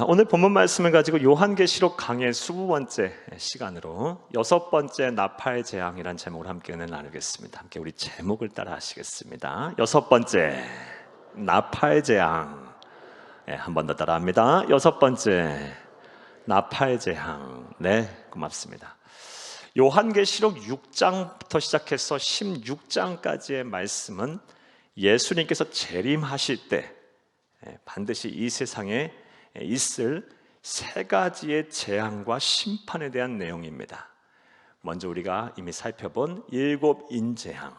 오늘 본문 말씀을 가지고 요한계시록 강의 20번째 시간으로 6번째 나팔 재앙이라는 제목을 함께 은혜 나누겠습니다. 함께 우리 제목을 따라 하시겠습니다. 6번째 나팔 재앙. 한 번 더 따라합니다. 6번째 나팔 재앙. 네, 고맙습니다. 요한계시록 6장부터 시작해서 16장까지의 말씀은 예수님께서 재림하실 때 반드시 이 세상에 있을 세 가지의 재앙과 심판에 대한 내용입니다. 먼저 우리가 이미 살펴본 일곱 인 재앙,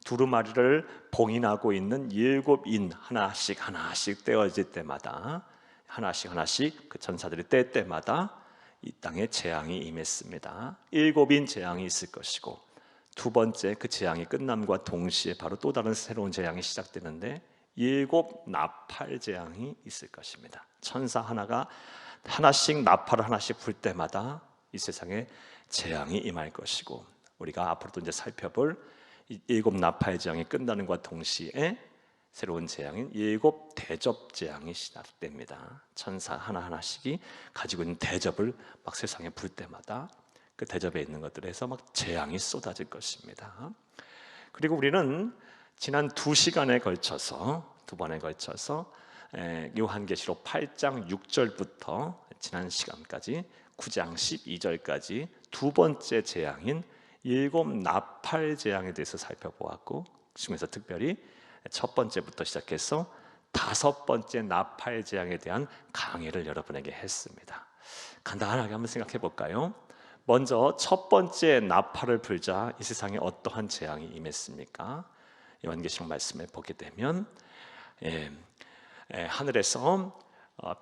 두루마리를 봉인하고 있는 일곱 인 하나씩 떼어질 때마다 하나씩 그 천사들이 뗄 때마다 이 땅에 재앙이 임했습니다. 일곱 인 재앙이 있을 것이고, 두 번째 그 재앙이 끝남과 동시에 바로 또 다른 새로운 재앙이 시작되는데 일곱 나팔 재앙이 있을 것입니다. 천사 하나씩 나팔을 하나씩 불 때마다 이 세상에 재앙이 임할 것이고, 우리가 앞으로도 이제 살펴볼 일곱 나팔 재앙이 끝나는 것과 동시에 새로운 재앙인 일곱 대접 재앙이 시작됩니다. 천사 하나씩이 가지고 있는 대접을 막 세상에 불 때마다 그 대접에 있는 것들에서 막 재앙이 쏟아질 것입니다. 그리고 우리는 지난 두 번에 걸쳐서 요한계시록 8장 6절부터 지난 시간까지 9장 12절까지 두 번째 재앙인 일곱 나팔 재앙에 대해서 살펴보았고, 그중에서 특별히 첫 번째부터 시작해서 다섯 번째 나팔 재앙에 대한 강의를 여러분에게 했습니다. 간단하게 한번 생각해 볼까요? 먼저 첫 번째 나팔을 불자 이 세상에 어떠한 재앙이 임했습니까? 요한계시록 말씀을 보게 되면 하늘에서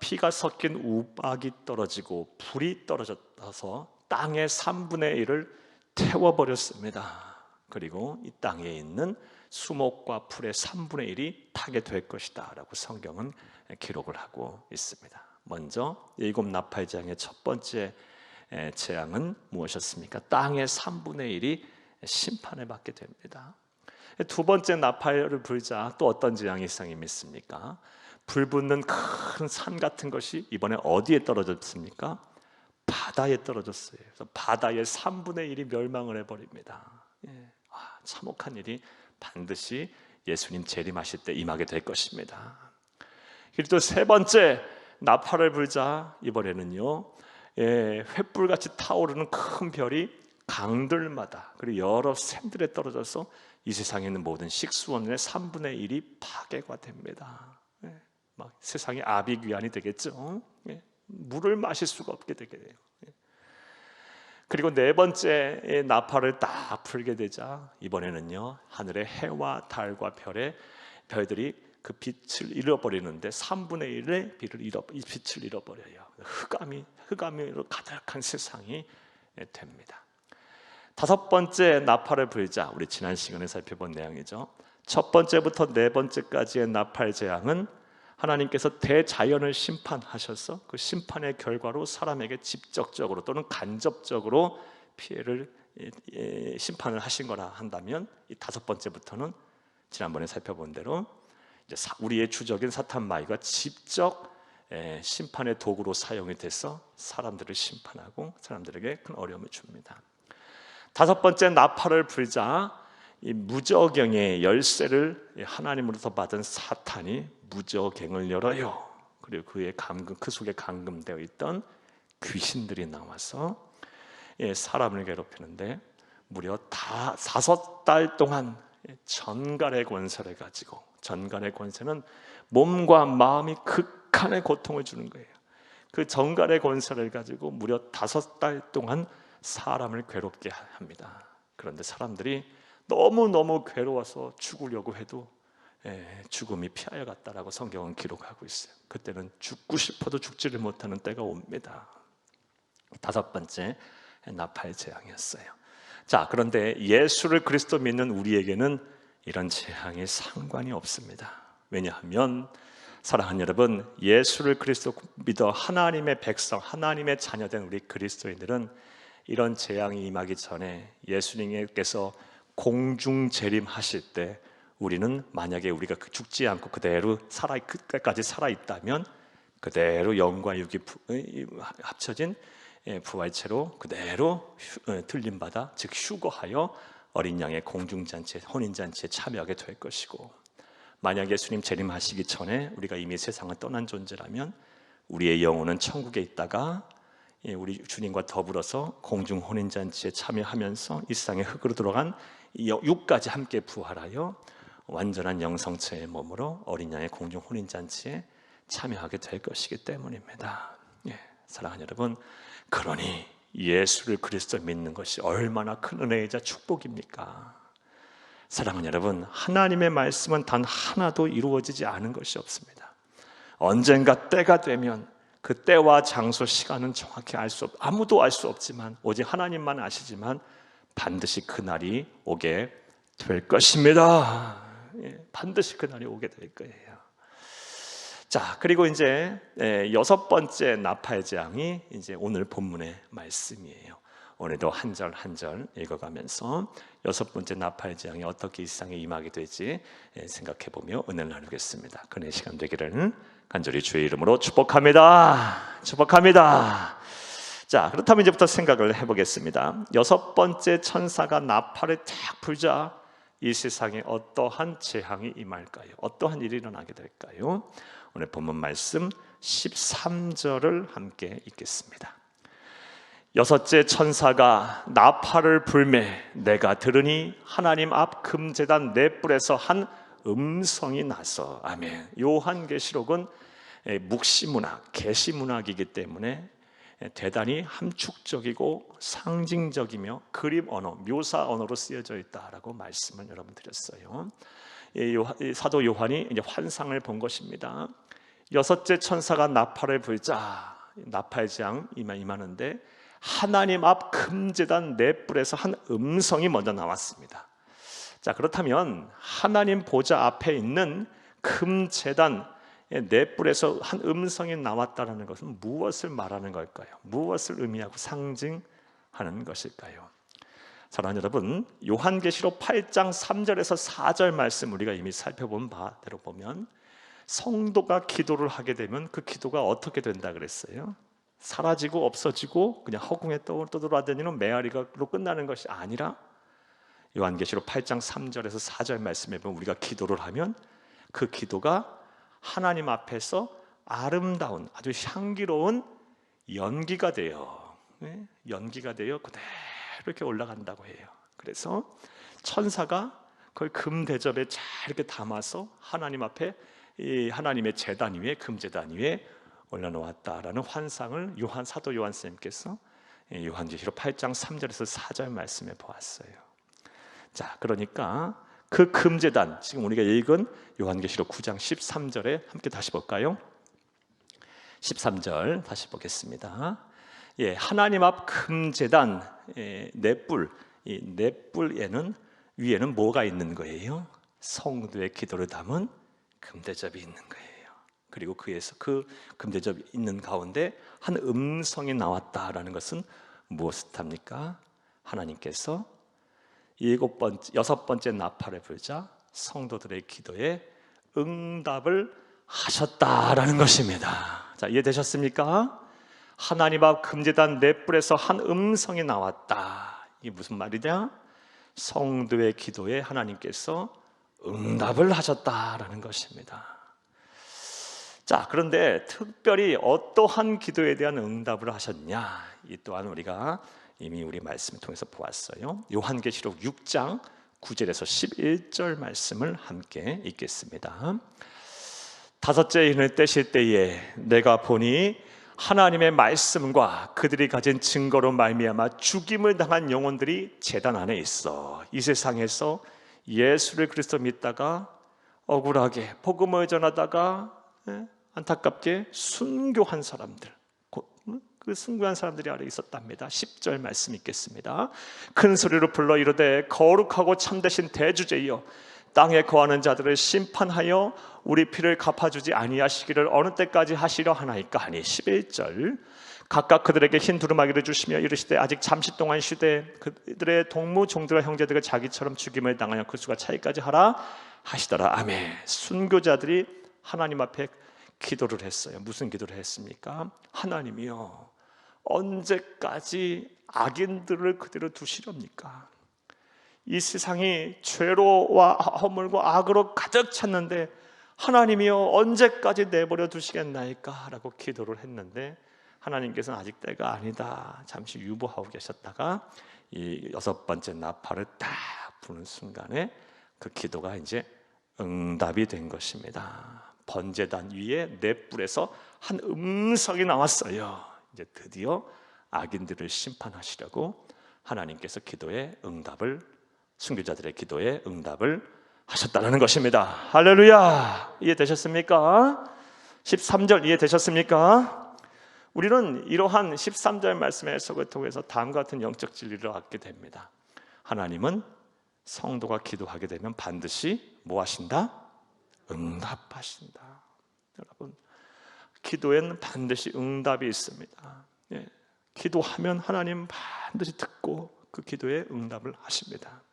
피가 섞인 우박이 떨어지고 불이 떨어져서 땅의 3분의 1을 태워버렸습니다. 그리고 이 땅에 있는 수목과 풀의 3분의 1이 타게 될 것이다 라고 성경은 기록을 하고 있습니다. 먼저 일곱 나팔 재앙의 첫 번째 재앙은 무엇이었습니까? 땅의 3분의 1이 심판을 받게 됩니다. 두 번째 나팔을 불자 또 어떤 재앙이 임했습니까? 불붙는 큰 산 같은 것이 이번에 어디에 떨어졌습니까? 바다에 떨어졌어요. 그래서 바다의 3분의 1이 멸망을 해버립니다. 참혹한 일이 반드시 예수님 재림하실 때 임하게 될 것입니다. 그리고 또 세 번째 나팔을 불자 이번에는요, 횃불같이 타오르는 큰 별이 강들마다 그리고 여러 샘들에 떨어져서 이 세상에 있는 모든 식수원의 3분의 1이 파괴가 됩니다. 막 세상이 아비규환이 되겠죠. 물을 마실 수가 없게 되게 돼요. 그리고 네 번째 나팔을 딱 풀게 되자 이번에는요, 하늘의 해와 달과 별들이 그 빛을 잃어버리는데 3분의 1의 빛을 잃어버려요. 흑암으로 가득한 세상이 됩니다. 다섯 번째 나팔을 불자, 우리 지난 시간에 살펴본 내용이죠. 첫 번째부터 네 번째까지의 나팔 재앙은 하나님께서 대자연을 심판하셔서 그 심판의 결과로 사람에게 직접적으로 또는 간접적으로 피해를 심판을 하신 거라 한다면, 이 다섯 번째부터는 지난번에 살펴본 대로 이제 우리의 주적인 사탄 마귀가 직접 심판의 도구로 사용이 돼서 사람들을 심판하고 사람들에게 큰 어려움을 줍니다. 다섯 번째 나팔을 불자 이 무저갱의 열쇠를 하나님으로부터 받은 사탄이 무저갱을 열어요. 그리고 그 속에 감금되어 있던 귀신들이 나와서 사람을 괴롭히는데 무려 다 5달 동안 전갈의 권세를 가지고, 전갈의 권세는 몸과 마음이 극한의 고통을 주는 거예요. 그 전갈의 권세를 가지고 무려 5달 동안 사람을 괴롭게 합니다. 그런데 사람들이 너무너무 괴로워서 죽으려고 해도 죽음이 피하여 갔다라고 성경은 기록하고 있어요. 그때는 죽고 싶어도 죽지를 못하는 때가 옵니다. 다섯 번째 나팔 재앙이었어요. 자, 그런데 예수를 그리스도 믿는 우리에게는 이런 재앙이 상관이 없습니다. 왜냐하면 사랑하는 여러분, 예수를 그리스도 믿어 하나님의 백성, 하나님의 자녀된 우리 그리스도인들은 이런 재앙이 임하기 전에 예수님께서 공중 재림하실 때 우리는 만약에 우리가 죽지 않고 그대로 끝까지 살아있다면 그대로 영과 육이 합쳐진 부활체로 그대로 들림받아 즉 휴거하여 어린 양의 공중잔치에 혼인잔치에 참여하게 될 것이고, 만약 예수님 재림하시기 전에 우리가 이미 세상을 떠난 존재라면 우리의 영혼은 천국에 있다가 우리 주님과 더불어서 공중 혼인잔치에 참여하면서 이 세상의 흙으로 들어간 육까지 함께 부활하여 완전한 영성체의 몸으로 어린 양의 공중 혼인잔치에 참여하게 될 것이기 때문입니다. 사랑하는 여러분, 그러니 예수를 그리스도 믿는 것이 얼마나 큰 은혜이자 축복입니까? 사랑하는 여러분, 하나님의 말씀은 단 하나도 이루어지지 않은 것이 없습니다. 언젠가 때가 되면 그 때와 장소, 시간은 정확히 아무도 알 수 없지만 오직 하나님만 아시지만 반드시 그날이 오게 될 것입니다. 반드시 그날이 오게 될 거예요. 자, 그리고 이제 여섯 번째 나팔 재앙이 이제 오늘 본문의 말씀이에요. 오늘도 한 절 한 절 읽어가면서 여섯 번째 나팔 재앙이 어떻게 이 세상에 임하게 될지 생각해보며 은혜를 나누겠습니다. 그의 시간 되기를 간절히 주의 이름으로 축복합니다. 축복합니다. 자, 그렇다면 이제부터 생각을 해보겠습니다. 여섯 번째 천사가 나팔을 탁 불자 이 세상에 어떠한 재앙이 임할까요? 어떠한 일이 일어나게 될까요? 오늘 본문 말씀 13절을 함께 읽겠습니다. 여섯째 천사가 나팔을 불매 내가 들으니 하나님 앞 금제단 네 뿔에서 한 음성이 나서. 아멘. 요한계시록은 묵시문학, 계시문학이기 때문에 대단히 함축적이고 상징적이며 그림 언어, 묘사 언어로 쓰여져 있다라고 말씀을 여러분 드렸어요. 사도 요한이 이제 환상을 본 것입니다. 여섯째 천사가 나팔을 불자 나팔 재앙 임하는데 하나님 앞 금제단 네 뿔에서 한 음성이 먼저 나왔습니다. 자, 그렇다면 하나님 보좌 앞에 있는 금제단 네 뿔에서 한 음성이 나왔다는 것은 무엇을 말하는 걸까요? 무엇을 의미하고 상징하는 것일까요? 사랑하는 여러분, 요한계시록 8장 3절에서 4절 말씀 우리가 이미 살펴본 바대로 보면 성도가 기도를 하게 되면 그 기도가 어떻게 된다 그랬어요? 사라지고 없어지고 그냥 허공에 떠돌아다니는 메아리로 끝나는 것이 아니라 요한계시록 8장 3절에서 4절 말씀에 보면 우리가 기도를 하면 그 기도가 하나님 앞에서 아름다운 아주 향기로운 연기가 되어 그대로 이렇게 올라간다고 해요. 그래서 천사가 그걸 금대접에 잘 이렇게 담아서 하나님 앞에 이 하나님의 제단 위에 금제단 위에 올려놓았다라는 환상을 사도 요한 선생님께서 요한계시록 8장 3절에서 4절 말씀에 보았어요. 자, 그러니까 그 금제단, 지금 우리가 읽은 요한계시록 9장 13절에 함께 다시 볼까요? 13절 다시 보겠습니다. 하나님 앞 금제단 넷불, 이 넷불에는 위에는 뭐가 있는 거예요? 성도의 기도를 담은 금대접이 있는 거예요. 그리고 그 금대접이 있는 가운데 한 음성이 나왔다라는 것은 무엇을 뜻합니까? 하나님께서 여섯 번째 나팔을 불자 성도들의 기도에 응답을 하셨다라는 것입니다. 자, 이해되셨습니까? 하나님 앞 금제단 네 뿔에서 한 음성이 나왔다. 이게 무슨 말이냐? 성도의 기도에 하나님께서 응답을 하셨다라는 것입니다. 자, 그런데 특별히 어떠한 기도에 대한 응답을 하셨냐? 이 또한 우리가 이미 우리 말씀을 통해서 보았어요. 요한계시록 6장 9절에서 11절 말씀을 함께 읽겠습니다. 다섯째 인을 떼실 때에 내가 보니 하나님의 말씀과 그들이 가진 증거로 말미암아 죽임을 당한 영혼들이 제단 안에 있어. 이 세상에서 예수를 그리스도 믿다가 억울하게 복음을 전하다가 안타깝게 순교한 사람들, 그 순교한 사람들이 아래 있었답니다. 10절 말씀 읽겠습니다. 큰 소리로 불러 이르되 거룩하고 참되신 대주제여 땅에 거하는 자들을 심판하여 우리 피를 갚아주지 아니하시기를 어느 때까지 하시려 하나이까 하니. 11절 각각 그들에게 흰 두루마기를 주시며 이르시되 아직 잠시 동안 쉬되 그들의 동무 종들과 형제들과 자기처럼 죽임을 당하여 그 수가 차이까지 하라 하시더라. 아멘. 순교자들이 하나님 앞에 기도를 했어요. 무슨 기도를 했습니까? 하나님이여, 언제까지 악인들을 그대로 두시렵니까? 이 세상이 죄로와 허물과 악으로 가득 찼는데 하나님이여, 언제까지 내버려 두시겠나이까? 라고 기도를 했는데 하나님께서는 아직 때가 아니다, 잠시 유보하고 계셨다가 이 6번째 나팔을 딱 부는 순간에 그 기도가 이제 응답이 된 것입니다. 번제단 위에 넷불에서 한 음성이 나왔어요. 이제 드디어 악인들을 심판하시려고 하나님께서 기도의 응답을, 순교자들의 기도에 응답을 하셨다는 것입니다. 할렐루야! 이해되셨습니까? 13절 이해되셨습니까? 우리는 이러한 13절 말씀의 해석을 통해서 다음과 같은 영적 진리를 얻게 됩니다. 하나님은 성도가 기도하게 되면 반드시 뭐 하신다? 응답하신다. 여러분, 기도에는 반드시 응답이 있습니다. 예, 기도하면 하나님 반드시 듣고 그 기도에 응답을 하십니다.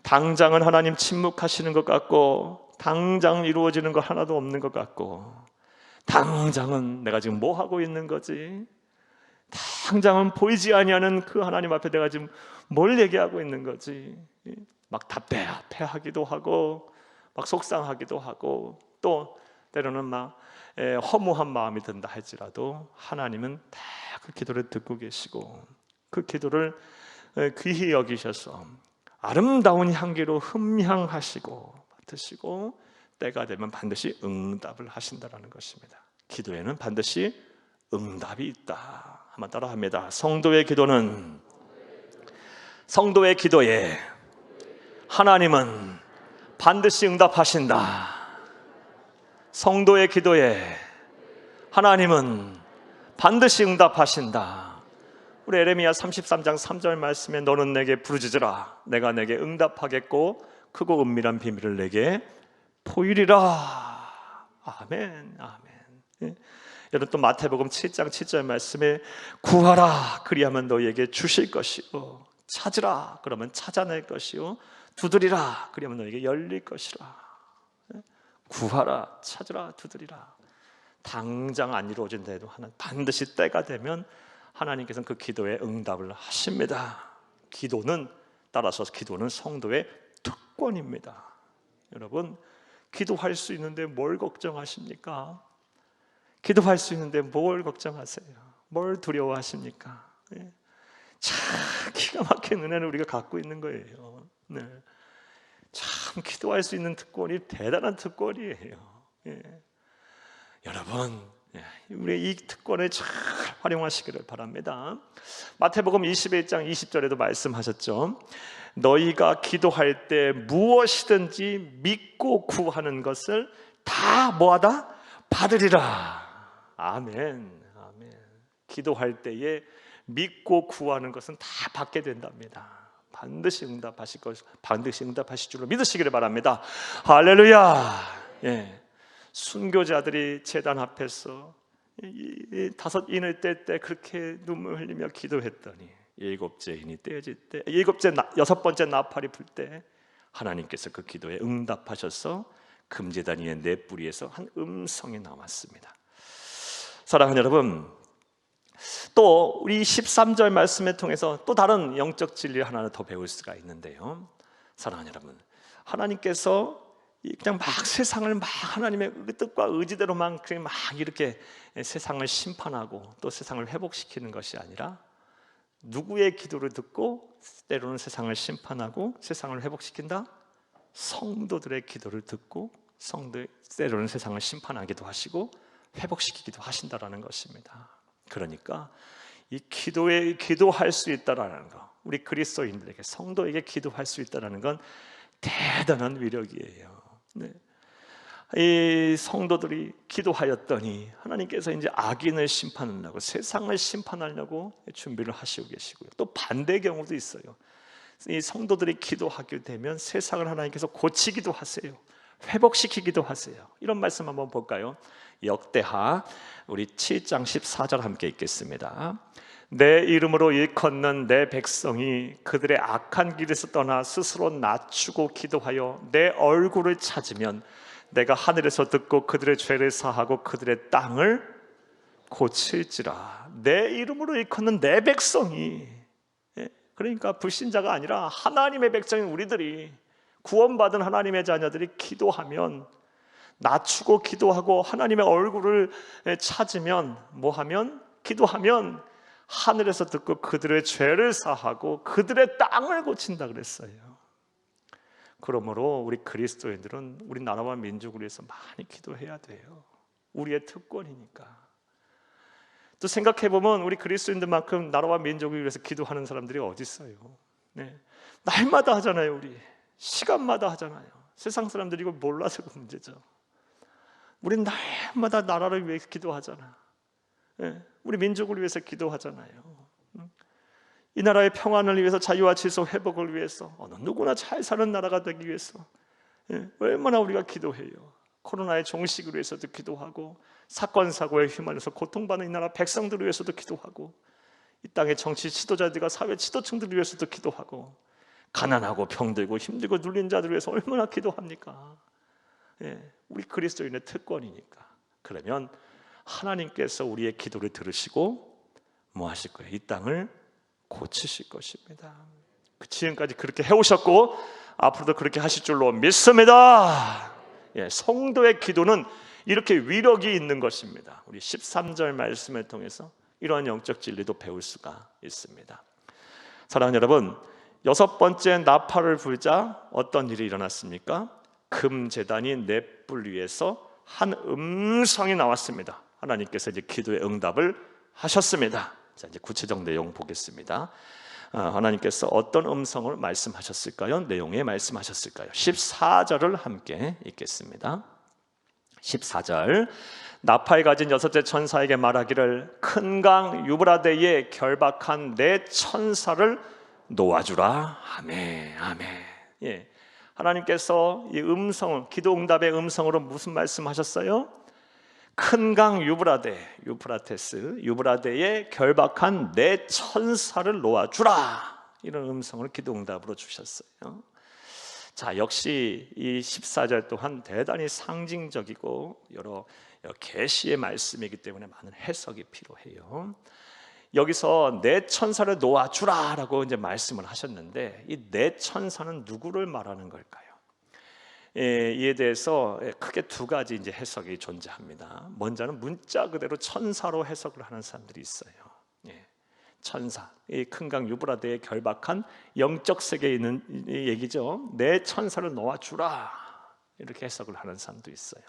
당장은 하나님 침묵하시는 것 같고, 당장 이루어지는 거 하나도 없는 것 같고, 당장은 내가 지금 뭐 하고 있는 거지? 당장은 보이지 아니하는 그 하나님 앞에 내가 지금 뭘 얘기하고 있는 거지? 막 답답해하기도 하고, 막 속상하기도 하고, 또 때로는 막 허무한 마음이 든다 할지라도 하나님은 다 그 기도를 듣고 계시고, 그 기도를 귀히 여기셔서 아름다운 향기로 흠향하시고 맡으시고, 때가 되면 반드시 응답을 하신다는 것입니다. 기도에는 반드시 응답이 있다. 한번 따라합니다. 성도의 기도는, 성도의 기도에 하나님은 반드시 응답하신다. 성도의 기도에 하나님은 반드시 응답하신다. 우리 에레미야 33장 3절 말씀에 너는 내게 부르짖으라, 내가 내게 응답하겠고 크고 은밀한 비밀을 내게 보이리라. 아멘, 아멘. 예. 여러분, 또 마태복음 7장 7절 말씀에 구하라, 그리하면 너희에게 주실 것이요, 찾으라, 그러면 찾아낼 것이요, 두드리라, 그러면 너희에게 열릴 것이라. 구하라, 찾으라, 두드리라. 당장 안 이루어진다해도 반드시 때가 되면 하나님께서는 그 기도에 응답을 하십니다. 기도는, 따라서 기도는 성도의 특권입니다. 여러분, 기도할 수 있는데 뭘 걱정하십니까? 기도할 수 있는데 뭘 걱정하세요? 뭘 두려워하십니까? 예. 참 기가 막힌 은혜를 우리가 갖고 있는 거예요. 네. 참 기도할 수 있는 특권이 대단한 특권이에요. 예. 여러분, 우리 이 특권을 잘 활용하시기를 바랍니다. 마태복음 21장 20절에도 말씀하셨죠. 너희가 기도할 때 무엇이든지 믿고 구하는 것을 다 뭐하다? 받으리라. 아멘, 아멘. 기도할 때에 믿고 구하는 것은 다 받게 된답니다. 반드시 응답하실 것, 반드시 응답하실 줄로 믿으시기를 바랍니다. 할렐루야. 예. 순교자들이 제단 앞에서 다섯 인을 뗄 때 그렇게 눈물 흘리며 기도했더니 여섯 번째 나팔이 불 때 하나님께서 그 기도에 응답하셔서 금제단 위에 네 뿌리에서 한 음성이 나왔습니다. 사랑하는 여러분, 또 우리 13절 말씀을 통해서 또 다른 영적 진리 하나를 더 배울 수가 있는데요. 사랑하는 여러분, 하나님께서 그냥 막 세상을 막 하나님의 뜻과 의지대로만 그냥 막 이렇게 세상을 심판하고 또 세상을 회복시키는 것이 아니라 누구의 기도를 듣고 때로는 세상을 심판하고 세상을 회복시킨다? 성도들의 기도를 듣고 때로는 세상을 심판하기도 하시고 회복시키기도 하신다라는 것입니다. 그러니까 이 기도할 수 있다라는 거, 우리 그리스도인들에게, 성도에게 기도할 수 있다라는 건 대단한 위력이에요. 네. 이 성도들이 기도하였더니 하나님께서 이제 악인을 심판하려고, 세상을 심판하려고 준비를 하시고 계시고요. 또 반대 경우도 있어요. 이 성도들이 기도하게 되면 세상을 하나님께서 고치기도 하세요. 회복시키기도 하세요. 이런 말씀 한번 볼까요? 역대하 우리 7장 14절 함께 읽겠습니다. 내 이름으로 일컫는 내 백성이 그들의 악한 길에서 떠나 스스로 낮추고 기도하여 내 얼굴을 찾으면 내가 하늘에서 듣고 그들의 죄를 사하고 그들의 땅을 고칠지라. 내 이름으로 일컫는 내 백성이, 그러니까 불신자가 아니라 하나님의 백성인 우리들이, 구원받은 하나님의 자녀들이 기도하면, 낮추고 기도하고 하나님의 얼굴을 찾으면, 뭐하면? 기도하면 하늘에서 듣고 그들의 죄를 사하고 그들의 땅을 고친다 그랬어요. 그러므로 우리 그리스도인들은 우리 나라와 민족을 위해서 많이 기도해야 돼요. 우리의 특권이니까. 또 생각해보면 우리 그리스도인들만큼 나라와 민족을 위해서 기도하는 사람들이 어디 있어요? 날마다 하잖아요. 우리 시간마다 하잖아요. 세상 사람들이 이걸 몰라서 그 문제죠. 우린 날마다 나라를 위해서 기도하잖아. 우리 민족을 위해서 기도하잖아요. 이 나라의 평안을 위해서, 자유와 질서 회복을 위해서, 어느 누구나 잘 사는 나라가 되기 위해서 얼마나 우리가 기도해요. 코로나의 종식을 위해서도 기도하고, 사건 사고에 휘말려서 고통받는 이 나라 백성들을 위해서도 기도하고, 이 땅의 정치 지도자들과 사회 지도층들을 위해서도 기도하고, 가난하고 병들고 힘들고 눌린 자들을 위해서 얼마나 기도합니까? 우리 그리스도인의 특권이니까. 그러면 하나님께서 우리의 기도를 들으시고 뭐 하실 거예요? 이 땅을 고치실 것입니다. 지금까지 그렇게 해오셨고 앞으로도 그렇게 하실 줄로 믿습니다. 성도의 기도는 이렇게 위력이 있는 것입니다. 우리 13절 말씀을 통해서 이러한 영적 진리도 배울 수가 있습니다. 사랑하는 여러분, 6번째 나팔을 불자 어떤 일이 일어났습니까? 금제단이 넷불 위에서 한 음성이 나왔습니다. 하나님께서 이제 기도의 응답을 하셨습니다. 자, 이제 구체적 내용 보겠습니다. 하나님께서 어떤 음성을 말씀하셨을까요? 내용에 말씀하셨을까요? 14절을 함께 읽겠습니다. 14절, 나팔 가진 6째 천사에게 말하기를 큰 강 유브라데에 결박한 내 천사를 놓아주라. 아멘, 아멘. 하나님께서 이 음성을, 기도 응답의 음성으로 무슨 말씀하셨어요? 큰 강 유브라데, 유프라테스, 유브라데에 결박한 내 천사를 놓아주라. 이런 음성을 기도 응답으로 주셨어요. 자, 역시 이 14절 또한 대단히 상징적이고 여러 계시의 말씀이기 때문에 많은 해석이 필요해요. 여기서 내 천사를 놓아주라라고 이제 말씀을 하셨는데, 이 내 천사는 누구를 말하는 걸까요? 이에 대해서 크게 두 가지 이제 해석이 존재합니다. 먼저는 문자 그대로 천사로 해석을 하는 사람들이 있어요. 천사, 이 큰 강 유브라데에 결박한 영적 세계에 있는 얘기죠. 내 천사를 놓아주라, 이렇게 해석을 하는 사람도 있어요.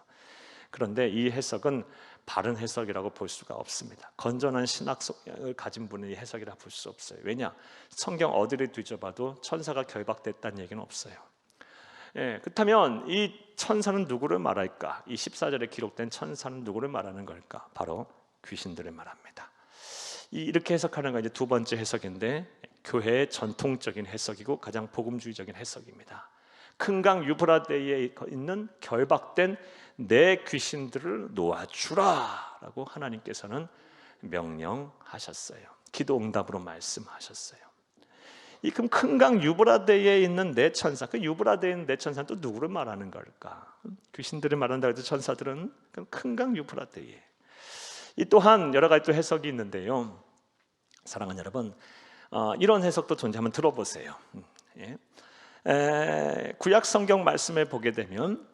그런데 이 해석은 바른 해석이라고 볼 수가 없습니다. 건전한 신학 성향을 가진 분의 해석이라 볼 수 없어요. 왜냐? 성경 어디를 뒤져봐도 천사가 결박됐다는 얘기는 없어요. 그렇다면 이 천사는 누구를 말할까? 이 14절에 기록된 천사는 누구를 말하는 걸까? 바로 귀신들을 말합니다. 이렇게 해석하는 건 이제 두 번째 해석인데, 교회의 전통적인 해석이고 가장 복음주의적인 해석입니다. 큰 강 유브라데에 있는 결박된 내 귀신들을 놓아주라라고 하나님께서는 명령하셨어요. 기도 응답으로 말씀하셨어요. 이 그럼 큰 강 유브라데에 있는 내 천사, 그 유브라데에 있는 내 천사는 또 누구를 말하는 걸까? 귀신들을 말한다 해도 천사들은 큰 강 유브라데에. 이 또한 여러 가지 또 해석이 있는데요. 사랑하는 여러분, 이런 해석도 존재. 한번 들어보세요. 구약 성경 말씀에 보게 되면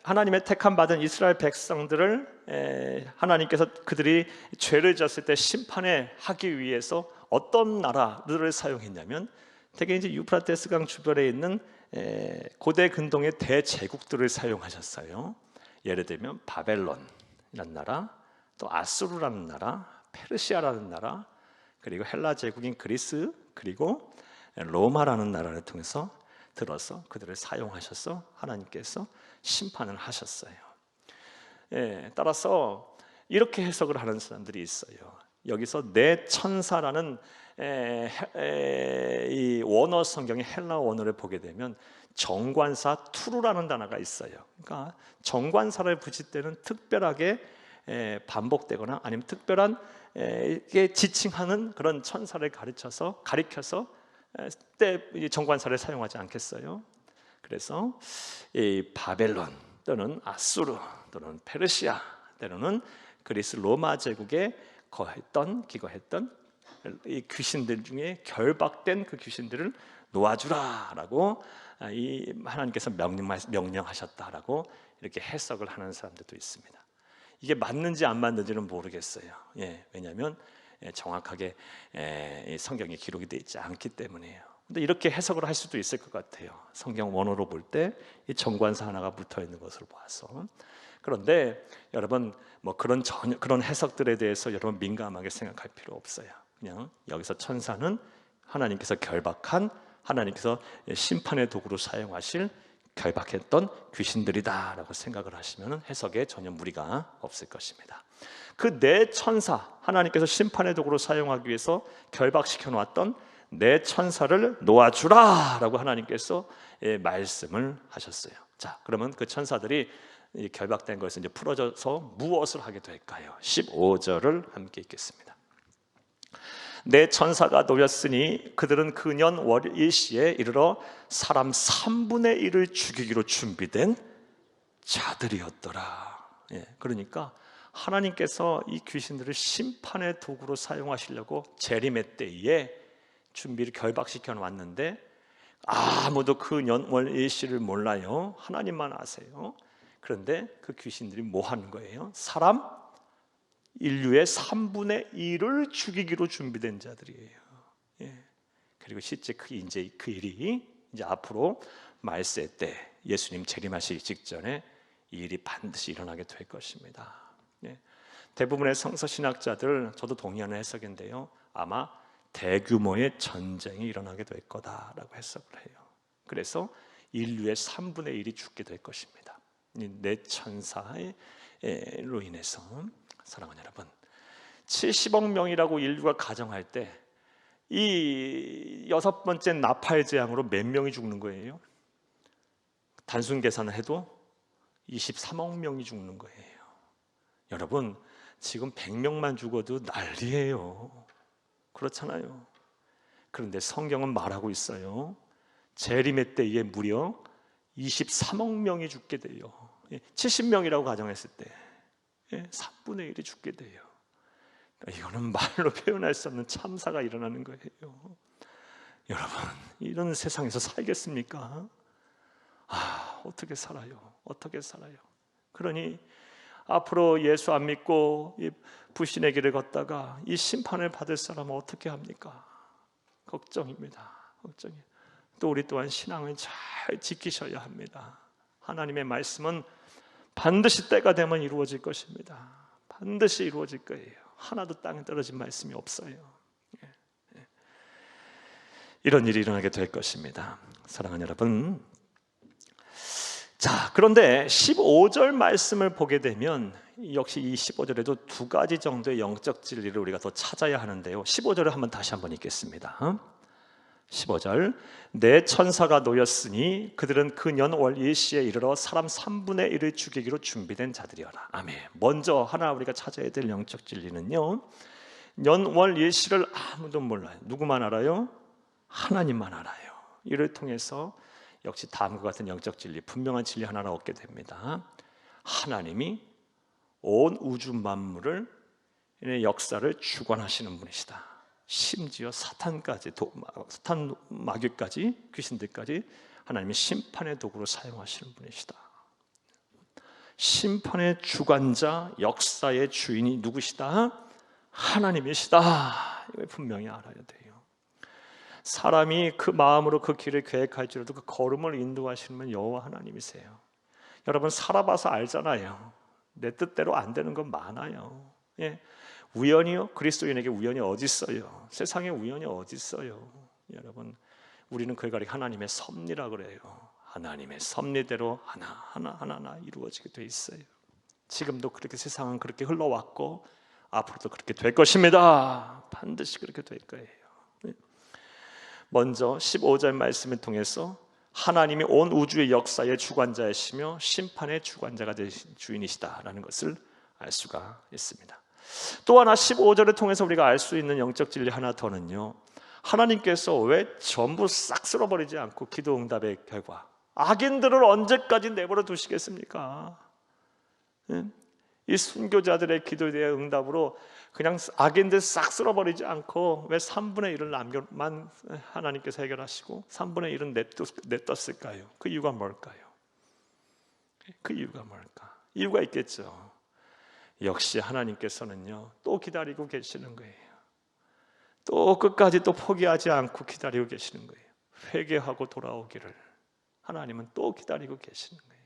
하나님의 택함 받은 이스라엘 백성들을 하나님께서 그들이 죄를 지었을 때 심판에 하기 위해서 어떤 나라들을 사용했냐면, 대개 이제 유프라테스 강 주변에 있는 고대 근동의 대제국들을 사용하셨어요. 예를 들면 바벨론이라는 나라, 또 아수르라는 나라, 페르시아라는 나라, 그리고 헬라 제국인 그리스, 그리고 로마라는 나라를 통해서 들어서 그들을 사용하셔서 하나님께서 심판을 하셨어요. 따라서 이렇게 해석을 하는 사람들이 있어요. 여기서 내 천사라는 이 원어 성경의 헬라 원어를 보게 되면 정관사 투루라는 단어가 있어요. 그러니까 정관사를 붙일 때는 특별하게 반복되거나 아니면 특별한 지칭하는 그런 천사를 가리켜서 때 정관사를 사용하지 않겠어요? 그래서 이 바벨론 또는 아수르 또는 페르시아 때로는 그리스 로마 제국에 기거했던 이 귀신들 중에 결박된 그 귀신들을 놓아주라라고 이 하나님께서 명령하셨다라고 이렇게 해석을 하는 사람들도 있습니다. 이게 맞는지 안 맞는지는 모르겠어요. 왜냐하면 정확하게 성경에 기록이 되어 있지 않기 때문이에요. 근데 이렇게 해석을 할 수도 있을 것 같아요. 성경 원어로 볼 때 이 정관사 하나가 붙어 있는 것을 봐서. 그런데 여러분 그런 해석들에 대해서 여러분 민감하게 생각할 필요 없어요. 그냥 여기서 천사는 하나님께서 결박한, 하나님께서 심판의 도구로 사용하실 결박했던 귀신들이다라고 생각을 하시면 해석에 전혀 무리가 없을 것입니다. 그 네 천사, 하나님께서 심판의 도구로 사용하기 위해서 결박시켜 놓았던 네 천사를 놓아주라라고 하나님께서 말씀을 하셨어요. 자, 그러면 그 천사들이 결박된 것을 이제 풀어져서 무엇을 하게 될까요? 15절을 함께 읽겠습니다. 내 천사가 놓였으니 그들은 그 년 월 일시에 이르러 사람 3분의 1을 죽이기로 준비된 자들이었더라. 그러니까 하나님께서 이 귀신들을 심판의 도구로 사용하시려고 재림의 때에 준비를 결박시켜 놨는데 아무도 그 년 월 일시를 몰라요. 하나님만 아세요. 그런데 그 귀신들이 뭐 하는 거예요? 인류의 3분의 1을 죽이기로 준비된 자들이에요. 그리고 실제 그 일이 이제 앞으로 말세 때 예수님 재림하시기 직전에 이 일이 반드시 일어나게 될 것입니다. 대부분의 성서 신학자들, 저도 동의하는 해석인데요, 아마 대규모의 전쟁이 일어나게 될 거다라고 해석을 해요. 그래서 인류의 3분의 1이 죽게 될 것입니다. 이 네 천사로 인해서. 사랑하는 여러분, 70억 명이라고 인류가 가정할 때 이 여섯 번째 나팔 재앙으로 몇 명이 죽는 거예요? 단순 계산을 해도 23억 명이 죽는 거예요. 여러분, 지금 100명만 죽어도 난리예요. 그렇잖아요. 그런데 성경은 말하고 있어요. 재림의 때에 무려 23억 명이 죽게 돼요. 70명이라고 가정했을 때 3분의 1이 죽게 돼요. 이거는 말로 표현할 수 없는 참사가 일어나는 거예요. 여러분, 이런 세상에서 살겠습니까? 어떻게 살아요? 어떻게 살아요? 그러니 앞으로 예수 안 믿고 이 불신의 길을 걷다가 이 심판을 받을 사람은 어떻게 합니까? 걱정입니다. 걱정이에요. 또 우리 또한 신앙을 잘 지키셔야 합니다. 하나님의 말씀은 반드시 때가 되면 이루어질 것입니다. 반드시 이루어질 거예요. 하나도 땅에 떨어진 말씀이 없어요. 이런 일이 일어나게 될 것입니다. 사랑하는 여러분, 자, 그런데 15절 말씀을 보게 되면 역시 이 15절에도 두 가지 정도의 영적 진리를 우리가 더 찾아야 하는데요. 15절을 다시 한번 읽겠습니다. 15절, 내 천사가 놓였으니 그들은 그 년 월 일시에 이르러 사람 3분의 1을 죽이기로 준비된 자들이어라. 아멘. 먼저 하나 우리가 찾아야 될 영적 진리는요, 년 월 일시를 아무도 몰라요. 누구만 알아요? 하나님만 알아요. 이를 통해서 역시 다음과 같은 영적 진리, 분명한 진리 하나를 얻게 됩니다. 하나님이 온 우주 만물을 역사를 주관하시는 분이시다. 심지어 사탄까지, 사탄 마귀까지, 귀신들까지 하나님이 심판의 도구로 사용하시는 분이시다. 심판의 주관자, 역사의 주인이 누구시다? 하나님이시다. 이걸 분명히 알아야 돼요. 사람이 그 마음으로 그 길을 계획할지라도 그 걸음을 인도하시는 분 여호와 하나님이세요. 여러분, 살아봐서 알잖아요. 내 뜻대로 안 되는 건 많아요. 우연이요? 그리스도인에게 우연이 어디 있어요? 세상에 우연이 어디 있어요? 여러분, 우리는 그걸 가리켜 하나님의 섭리라 그래요. 하나님의 섭리대로 하나하나 이루어지게 돼 있어요. 지금도 그렇게 세상은 그렇게 흘러왔고 앞으로도 그렇게 될 것입니다. 반드시 그렇게 될 거예요. 먼저 15절 말씀을 통해서 하나님이 온 우주의 역사의 주관자이시며 심판의 주관자가 되신 주인이시다라는 것을 알 수가 있습니다. 또 하나 15절을 통해서 우리가 알 수 있는 영적 진리 하나 더는요, 하나님께서 왜 전부 싹 쓸어버리지 않고 기도 응답의 결과 악인들을 언제까지 내버려 두시겠습니까? 이 순교자들의 기도에 대한 응답으로 그냥 악인들 싹 쓸어버리지 않고 왜 3분의 1을 남겨만 하나님께서 해결하시고 3분의 1은 냅뒀을까요? 그 이유가 뭘까요? 그 이유가 뭘까? 이유가 있겠죠. 역시 하나님께서는요 또 기다리고 계시는 거예요. 또 끝까지 또 포기하지 않고 기다리고 계시는 거예요. 회개하고 돌아오기를 하나님은 또 기다리고 계시는 거예요.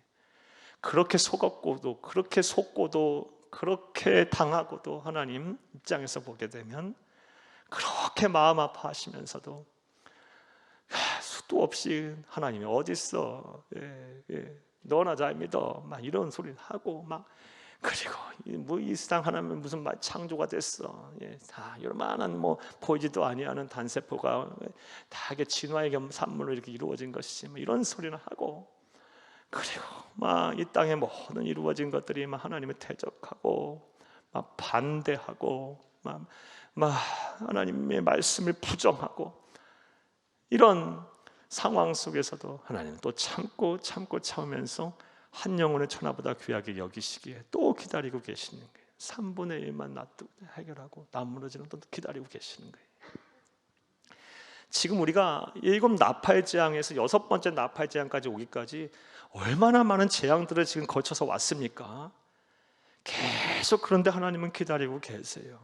그렇게 속았고도 그렇게 속고도 그렇게 당하고도 하나님 입장에서 보게 되면 그렇게 마음 아파하시면서도 수도 없이 하나님이 어디 있어? 너나 잘 믿어. 막 이런 소리를 하고 막 그리고 뭐 이 세상 하나님 무슨 창조가 됐어? 다 요만한 뭐 보이지도 아니하는 단세포가 다 이게 진화의 산물로 이렇게 이루어진 것이지 뭐 이런 소리를 하고 그리고 막 이 땅에 모든 이루어진 것들이 막 하나님을 대적하고 막 반대하고 막 하나님의 말씀을 부정하고 이런 상황 속에서도 하나님은 또 참으면서 한 영혼의 천하보다 귀하게 여기시기에 또 기다리고 계시는 거예요. 3분의 1만 해결하고 나머지는 또 기다리고 계시는 거예요. 지금 우리가 7 나팔 재앙에서 6번째 나팔 재앙까지 오기까지 얼마나 많은 재앙들을 지금 거쳐서 왔습니까? 계속 그런데 하나님은 기다리고 계세요.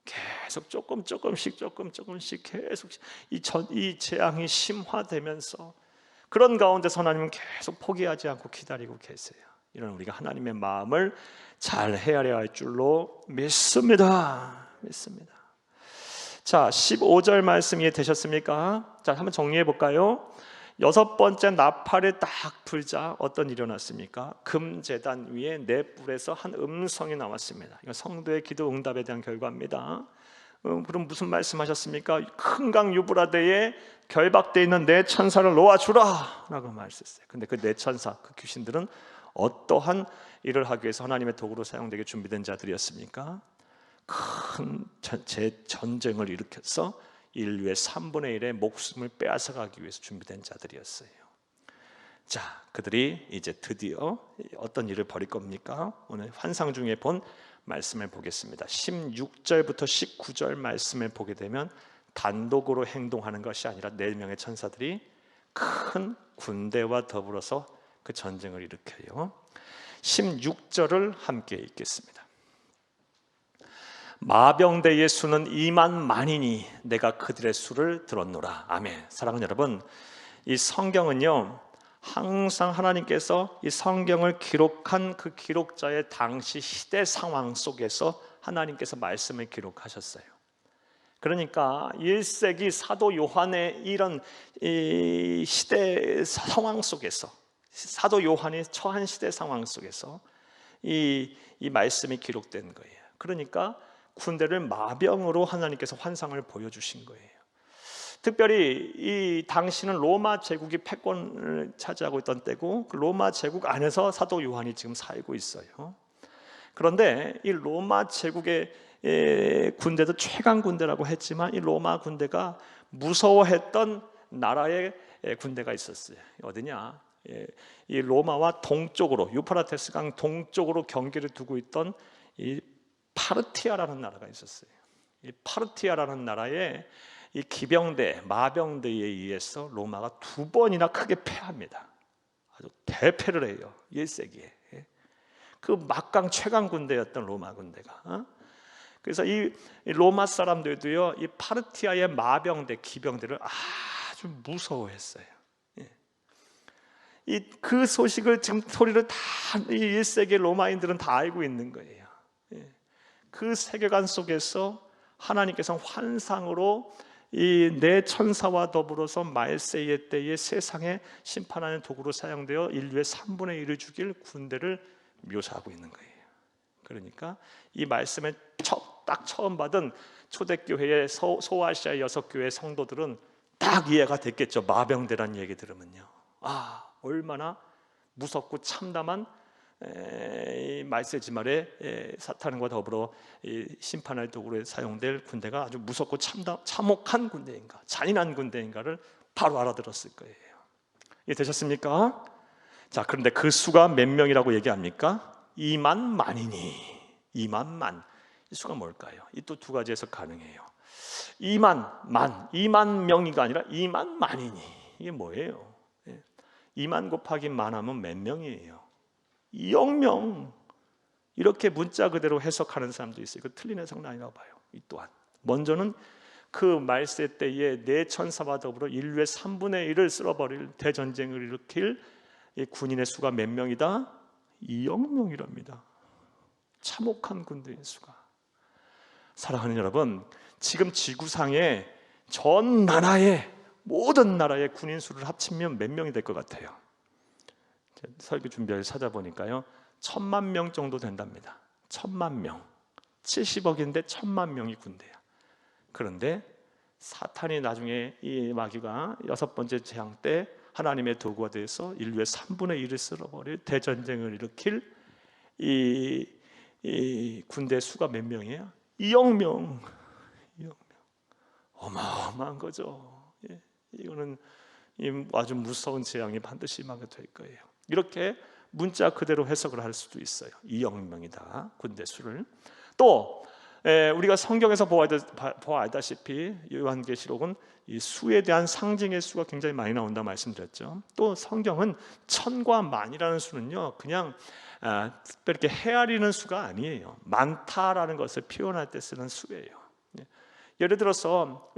계속 조금씩 계속 이 재앙이 심화되면서 그런 가운데서 하나님은 계속 포기하지 않고 기다리고 계세요. 이런 우리가 하나님의 마음을 잘 헤아려야 할 줄로 믿습니다. 자, 15절 말씀 이해되셨습니까? 자, 한번 정리해 볼까요? 6번째 나팔을 딱 불자 어떤 일이 일어났습니까? 금제단 위에 네 뿔에서 한 음성이 나왔습니다. 이건 성도의 기도 응답에 대한 결과입니다. 그럼 무슨 말씀하셨습니까? 큰 강 유브라데에 결박되어 있는 네 천사를 놓아주라 라고 말했어요. 근데 그 네 천사, 그 귀신들은 어떠한 일을 하기 위해서 하나님의 도구로 사용되게 준비된 자들이었습니까? 큰 전쟁을 일으켜서 인류의 3분의 1의 목숨을 빼앗아가기 위해서 준비된 자들이었어요. 자, 그들이 이제 드디어 어떤 일을 벌일 겁니까? 오늘 환상 중에 본 말씀을 보겠습니다. 16절부터 19절 말씀을 보게 되면 단독으로 행동하는 것이 아니라 4명의 천사들이 큰 군대와 더불어서 그 전쟁을 일으켜요. 16절을 함께 읽겠습니다. 마병대의 수는 2만 만이니 내가 그들의 수를 들었노라. 아멘. 사랑하는 여러분, 이 성경은요 항상 하나님께서 이 성경을 기록한 그 기록자의 당시 시대 상황 속에서 하나님께서 말씀을 기록하셨어요. 그러니까 1세기 사도 요한의 이런 이 시대 상황 속에서 사도 요한이 처한 시대 상황 속에서 이 말씀이 기록된 거예요. 그러니까 군대를 마병으로 하나님께서 환상을 보여주신 거예요. 특별히 이 당시는 로마 제국이 패권을 차지하고 있던 때고 그 로마 제국 안에서 사도 요한이 지금 살고 있어요. 그런데 이 로마 제국의 군대도 최강 군대라고 했지만 이 로마 군대가 무서워했던 나라의 군대가 있었어요. 어디냐? 이 로마와 동쪽으로 유프라테스 강 동쪽으로 경계를 두고 있던 이 파르티아라는 나라가 있었어요. 이 파르티아라는 나라에 이 기병대, 마병대에 의해서 로마가 2번이나 크게 패합니다. 아주 대패를 해요. 1세기에. 그 막강 최강 군대였던 로마 군대가. 그래서 이 로마 사람들도요, 이 파르티아의 마병대, 기병대를 아주 무서워했어요. 그 소식을 지금 소리를 다 이 1세기 로마인들은 다 알고 있는 거예요. 그 세계관 속에서 하나님께서 환상으로 이 네 천사와 더불어서 말세의 때에 세상에 심판하는 도구로 사용되어 인류의 3분의 1을 죽일 군대를 묘사하고 있는 거예요. 그러니까 이 말씀을 딱 처음 받은 초대교회의 소아시아 6교회 성도들은 딱 이해가 됐겠죠. 마병대란 얘기 들으면요, 얼마나 무섭고 참담한 말세지말에 사탄과 더불어 심판할 도구로 사용될 군대가 아주 무섭고 참혹한 군대인가, 잔인한 군대인가를 바로 알아들었을 거예요. 이해되셨습니까? 자, 그런데 그 수가 몇 명이라고 얘기합니까? 2만 만이니. 2만 만. 이 수가 뭘까요? 이 또 두 가지 해석 가능해요. 2만 명이가 아니라 2만 만이니. 이게 뭐예요? 2만 곱하기 만하면 몇 명이에요? 2억 명. 이렇게 문자 그대로 해석하는 사람도 있어요. 이거 틀린 해석은 아니라고 봐요. 이 또한 먼저는 그 말세 때에 네 천사와 더불어 인류의 3분의 1을 쓸어버릴 대전쟁을 일으킬 이 군인의 수가 몇 명이다? 2억 명이랍니다. 참혹한 군대의 수가. 사랑하는 여러분, 지금 지구상에 전 나라의 모든 나라의 군인 수를 합치면 몇 명이 될 것 같아요? 설교 준비를 찾아보니까요, 1,000만 명 정도 된답니다. 1,000만 명. 70억인데 1,000만 명이 군대야. 그런데 사탄이 나중에 이 마귀가 6번째 재앙 때 하나님의 도구가 돼서 인류의 3분의 1을 쓸어버릴 대전쟁을 일으킬 이 군대 수가 몇 명이에요? 2억 명. 2억 명. 어마어마한 거죠. 예. 이거는 아주 무서운 재앙이 반드시 임하게 될 거예요. 이렇게 문자 그대로 해석을 할 수도 있어요. 2억 명이다, 군대 수를. 또 우리가 성경에서 보아다시피 요한계시록은 이 수에 대한 상징의 수가 굉장히 많이 나온다 말씀드렸죠. 또 성경은 천과 만이라는 수는요, 그냥 특별히 이렇게 헤아리는 수가 아니에요. 많다라는 것을 표현할 때 쓰는 수예요. 예를 들어서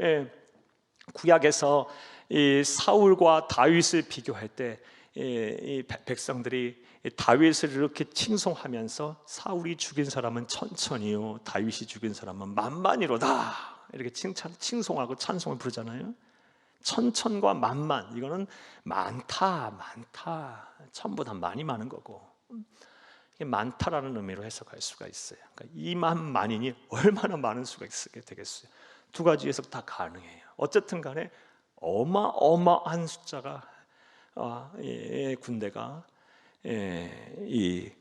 구약에서 이 사울과 다윗을 비교할 때 이 백성들이 다윗을 이렇게 칭송하면서 사울이 죽인 사람은 천천히요, 다윗이 죽인 사람은 만만이로다, 이렇게 칭송하고 찬송을 부르잖아요. 천천과 만만, 이거는 많다, 천보다 많이 많은 거고, 이게 많다라는 의미로 해석할 수가 있어요. 그러니까 2만 만이니 얼마나 많은 수가 있게 되겠어요. 두 가지 해석 다 가능해요. 어쨌든 간에 어마어마한 숫자가 군대가 이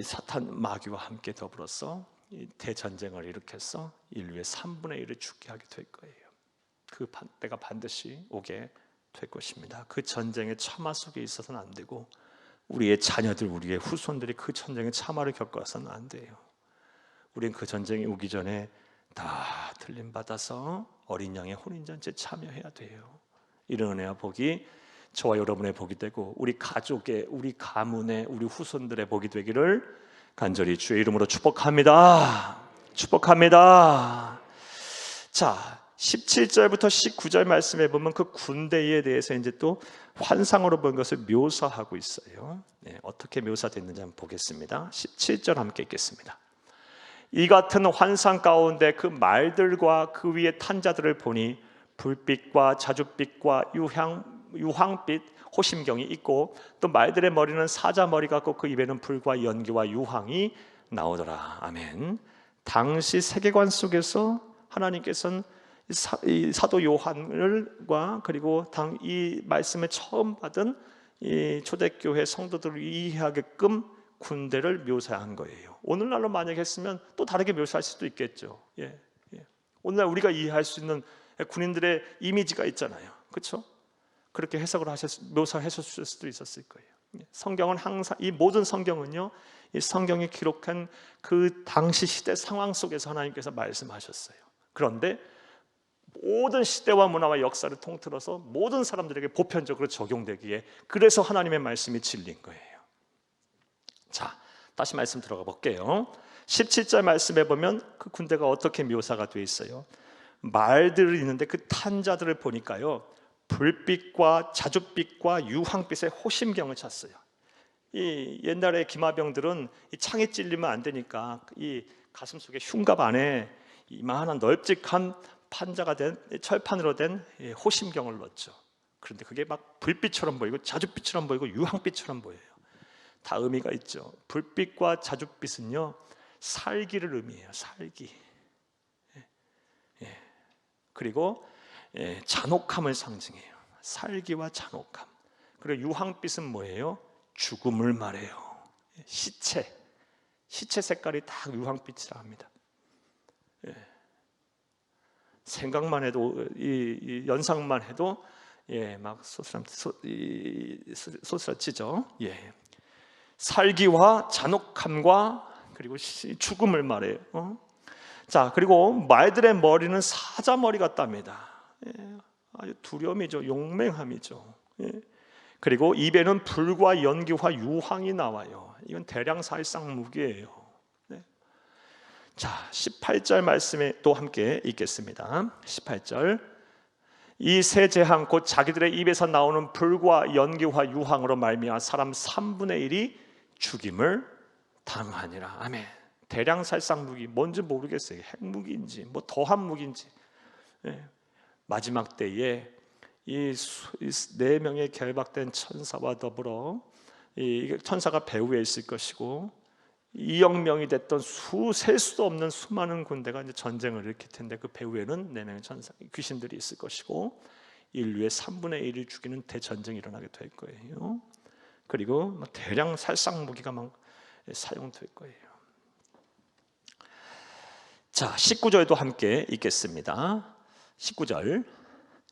사탄 마귀와 함께 더불어서 이 대전쟁을 일으켜서 인류의 3분의 1을 죽게 하게 될 거예요. 그 때가 반드시 오게 될 것입니다. 그 전쟁의 참화 속에 있어서는 안 되고, 우리의 자녀들, 우리의 후손들이 그 전쟁의 참화를 겪어서는 안 돼요. 우리는 그 전쟁이 오기 전에 다 들림받아서 어린 양의 혼인잔치에 참여해야 돼요. 이런 은혜와 복이 저와 여러분의 복이 되고, 우리 가족의, 우리 가문의, 우리 후손들의 복이 되기를 간절히 주의 이름으로 축복합니다. 축복합니다. 자, 17절부터 19절 말씀에 보면 그 군대에 대해서 이제 또 환상으로 본 것을 묘사하고 있어요. 어떻게 묘사됐는지 한번 보겠습니다. 17절 함께 읽겠습니다. 이 같은 환상 가운데 그 말들과 그 위에 탄 자들을 보니 불빛과 자줏빛과 유황빛 호심경이 있고, 또 말들의 머리는 사자 머리 같고 그 입에는 불과 연기와 유황이 나오더라. 아멘. 당시 세계관 속에서 하나님께서는 이 사도 요한을과 그리고 이 말씀을 처음 받은 이 초대교회 성도들을 이해하게끔 군대를 묘사한 거예요. 오늘날로 만약에 했으면 또 다르게 묘사할 수도 있겠죠. 오늘날 우리가 이해할 수 있는 군인들의 이미지가 있잖아요. 그렇죠? 그렇게 해석을 묘사하셨을 수도 있었을 거예요. 성경은 항상, 이 모든 성경은요, 이 성경이 기록한 그 당시 시대 상황 속에서 하나님께서 말씀하셨어요. 그런데 모든 시대와 문화와 역사를 통틀어서 모든 사람들에게 보편적으로 적용되기에, 그래서 하나님의 말씀이 진리인 거예요. 자, 다시 말씀 들어가 볼게요. 17절 말씀에 보면 그 군대가 어떻게 묘사가 되어 있어요. 말들이 있는데 그 탄 자들을 보니까요, 불빛과 자줏빛과 유황빛의 호심경을 찼어요. 이 옛날에 기마병들은 이 창에 찔리면 안 되니까 이 가슴 속에 흉갑 안에 이만한 널찍한 판자가 된 철판으로 된 호심경을 넣었죠. 그런데 그게 막 불빛처럼 보이고 자줏빛처럼 보이고 유황빛처럼 보여요. 다 의미가 있죠. 불빛과 자줏빛은요, 살기를 의미해요. 살기. 그리고 잔혹함을 상징해요. 살기와 잔혹함. 그리고 유황빛은 뭐예요? 죽음을 말해요. 시체 색깔이 다 유황빛이라 합니다. 생각만 해도, 이 연상만 해도 막 소스라치죠. 살기와 잔혹함과 그리고 죽음을 말해요. 자, 그리고 말들의 머리는 사자머리 같답니다. 아주 두려움이죠. 용맹함이죠. 그리고 입에는 불과 연기와 유황이 나와요. 이건 대량살상 무기예요. 자, 18절 말씀에 또 함께 읽겠습니다. 18절. 이 세 재앙 곧 자기들의 입에서 나오는 불과 연기와 유황으로 말미암아 사람 3분의 1이 죽임을 당하니라. 아멘. 대량살상 무기 뭔지 모르겠어요. 핵무기인지 뭐 더한 무기인지. 마지막 때에 이 네 명의 결박된 천사와 더불어 이 천사가 배후에 있을 것이고 2억 명이 됐던 셀 수도 없는 수많은 군대가 이제 전쟁을 일으킬 텐데 그 배후에는 4명의 천사 귀신들이 있을 것이고 인류의 3분의 1을 죽이는 대전쟁이 일어나게 될 거예요. 그리고 대량 살상 무기가 막 사용될 거예요. 자, 19절도 함께 읽겠습니다. 19절.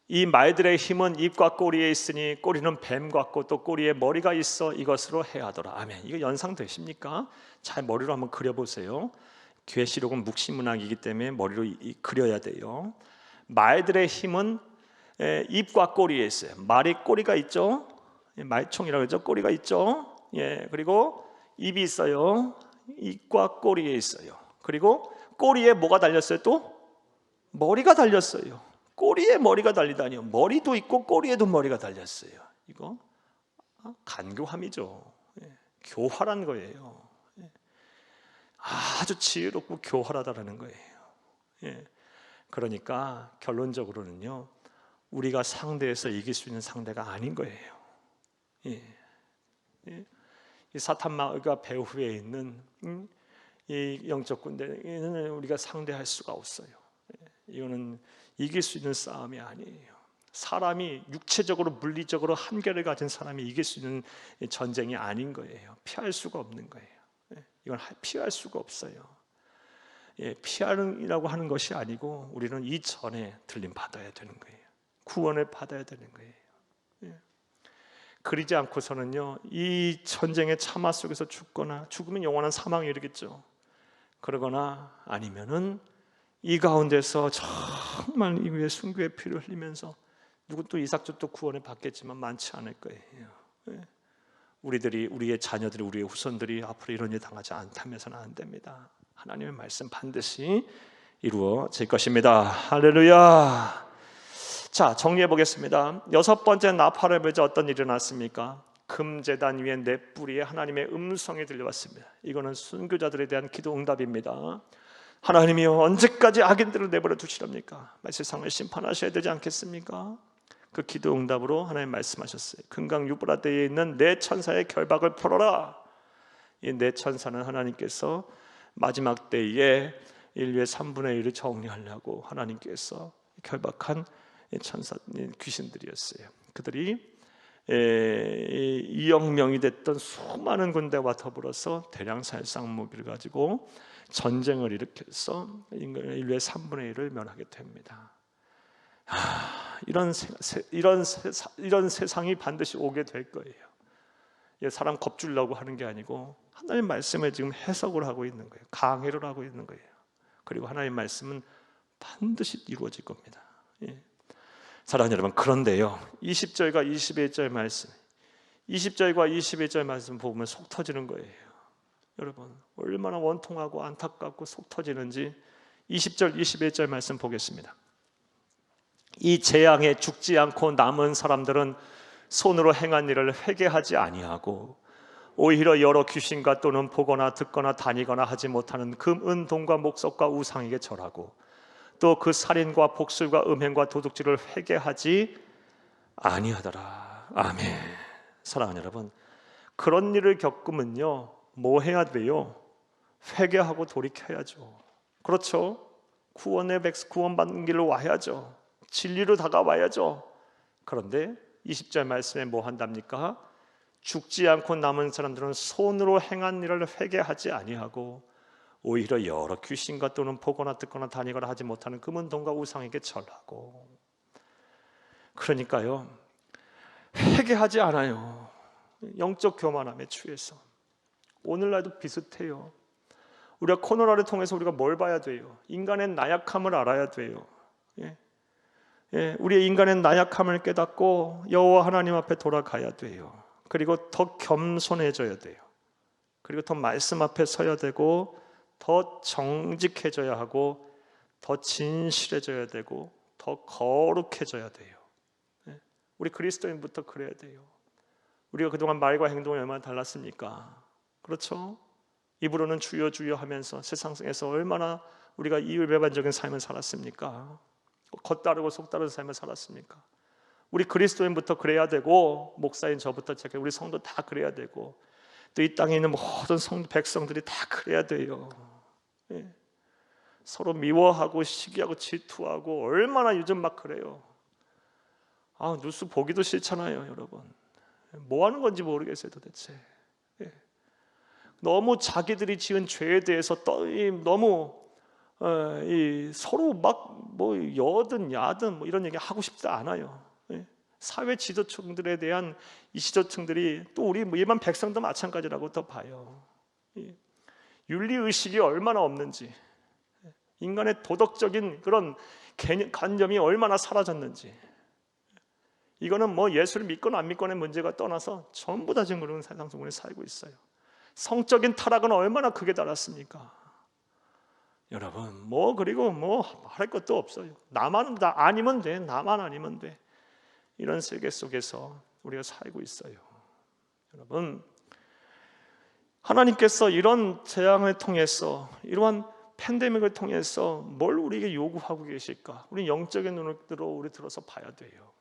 이 말들의 힘은 입과 꼬리에 있으니 꼬리는 뱀 같고 또 꼬리에 머리가 있어 이것으로 해하더라. 아멘. 이거 연상되십니까? 잘 머리로 한번 그려보세요. 계시록은 묵시문학이기 때문에 머리로 그려야 돼요. 말들의 힘은 입과 꼬리에 있어요. 말이 꼬리가 있죠. 말총이라고 그러죠. 꼬리가 있죠. 그리고 입이 있어요. 입과 꼬리에 있어요. 그리고 꼬리에 뭐가 달렸어요? 또 머리가 달렸어요. 꼬리에 머리가 달리다니요. 머리도 있고 꼬리에도 머리가 달렸어요. 이거 간교함이죠. 교활한 거예요. 아주 지혜롭고 교활하다라는 거예요. 그러니까 결론적으로는요, 우리가 상대에서 이길 수 있는 상대가 아닌 거예요. 이 사탄마귀가 배후에 있는 이 영적 군대는 우리가 상대할 수가 없어요. 이거는 이길 수 있는 싸움이 아니에요. 사람이 육체적으로 물리적으로 한계를 가진 사람이 이길 수 있는 전쟁이 아닌 거예요. 피할 수가 없는 거예요. 이건 피할 수가 없어요. 피하라고 하는 것이 아니고 우리는 이전에 들림 받아야 되는 거예요. 구원을 받아야 되는 거예요. 그러지 않고서는요, 이 전쟁의 참화 속에서 죽거나 죽으면 영원한 사망에 이르겠죠. 그러거나 아니면은 이 가운데서 정말 이 위에 순교의 피를 흘리면서 누구 또 이삭도 구원을 받겠지만 많지 않을 거예요. 우리의 자녀들이, 우리의 후손들이 앞으로 이런 일 당하지 않다면서는 안 됩니다. 하나님의 말씀 반드시 이루어질 것입니다. 할렐루야. 자, 정리해 보겠습니다. 6번째 나팔을 불자 어떤 일이 일어났습니까? 금제단 위에 네 뿌리에 하나님의 음성이 들려왔습니다. 이거는 순교자들에 대한 기도 응답입니다. 하나님이여, 언제까지 악인들을 내버려 두시렵니까? 세상을 심판하셔야 되지 않겠습니까? 그 기도 응답으로 하나님 말씀하셨어요. 금강 유브라데에 있는 네 천사의 결박을 풀어라. 이 네 천사는 하나님께서 마지막 때에 인류의 3분의 1을 정리하려고 하나님께서 결박한 천사 귀신들이었어요. 그들이 2억 명이 됐던 수많은 군대와 더불어서 대량살상 무기를 가지고 전쟁을 일으켜서 인류의 3분의 1을 멸하게 됩니다. 이런 세상이 반드시 오게 될 거예요. 사람 겁주려고 하는 게 아니고 하나님의 말씀을 지금 해석을 하고 있는 거예요. 강해를 하고 있는 거예요. 그리고 하나님의 말씀은 반드시 이루어질 겁니다. 사랑하는 여러분, 그런데요, 20절과 21절 말씀, 20절과 21절 말씀 보면 속 터지는 거예요. 여러분, 얼마나 원통하고 안타깝고 속 터지는지 20절, 21절 말씀 보겠습니다. 이 재앙에 죽지 않고 남은 사람들은 손으로 행한 일을 회개하지 아니하고 오히려 여러 귀신과 또는 보거나 듣거나 다니거나 하지 못하는 금, 은, 동과 목석과 우상에게 절하고 또 그 살인과 복술과 음행과 도둑질을 회개하지 아니하더라. 아멘. 사랑하는 여러분, 그런 일을 겪으면요, 뭐 해야 돼요? 회개하고 돌이켜야죠. 그렇죠? 구원받는 길로 와야죠. 진리로 다가와야죠. 그런데 20절 말씀에 뭐 한답니까? 죽지 않고 남은 사람들은 손으로 행한 일을 회개하지 아니하고 오히려 여러 귀신과 또는 보거나 듣거나 다니거나 하지 못하는 금은 동과 우상에게 절하고. 그러니까요, 회개하지 않아요. 영적 교만함에 취해서. 오늘날도 비슷해요. 우리가 코로나를 통해서 우리가 뭘 봐야 돼요? 인간의 나약함을 알아야 돼요. 우리의 인간의 나약함을 깨닫고 여호와 하나님 앞에 돌아가야 돼요. 그리고 더 겸손해져야 돼요. 그리고 더 말씀 앞에 서야 되고, 더 정직해져야 하고, 더 진실해져야 되고, 더 거룩해져야 돼요. 우리 그리스도인부터 그래야 돼요. 우리가 그동안 말과 행동이 얼마나 달랐습니까? 그렇죠? 입으로는 주여 주여 하면서 세상에서 얼마나 우리가 이율배반적인 삶을 살았습니까? 겉다르고 속다른 삶을 살았습니까? 우리 그리스도인부터 그래야 되고, 목사인 저부터 제가 우리 성도 다 그래야 되고, 또 이 땅에 있는 모든 백성들이 다 그래야 돼요. 서로 미워하고 시기하고 질투하고 얼마나 요즘 막 그래요. 뉴스 보기도 싫잖아요, 여러분. 뭐 하는 건지 모르겠어요, 도대체. 너무 자기들이 지은 죄에 대해서 너무 서로 막 뭐 여든 야든 뭐 이런 얘기 하고 싶지 않아요. 사회 지도층들에 대한 이 지도층들이 또 우리 일반 백성도 마찬가지라고 더 봐요. 윤리 의식이 얼마나 없는지, 인간의 도덕적인 그런 관념이 얼마나 사라졌는지. 이거는 뭐 예수를 믿거나 안 믿거나의 문제가 떠나서 전부 다 지금 그런 세상 속에 살고 있어요. 성적인 타락은 얼마나 크게 달았습니까? 여러분, 그리고 말할 것도 없어요. 나만 아니면 돼, 나만 아니면 돼. 이런 세계 속에서 우리가 살고 있어요. 여러분, 하나님께서 이런 재앙을 통해서, 이러한 팬데믹을 통해서 뭘 우리에게 요구하고 계실까? 우리 영적인 눈으로 우리 들어서 봐야 돼요.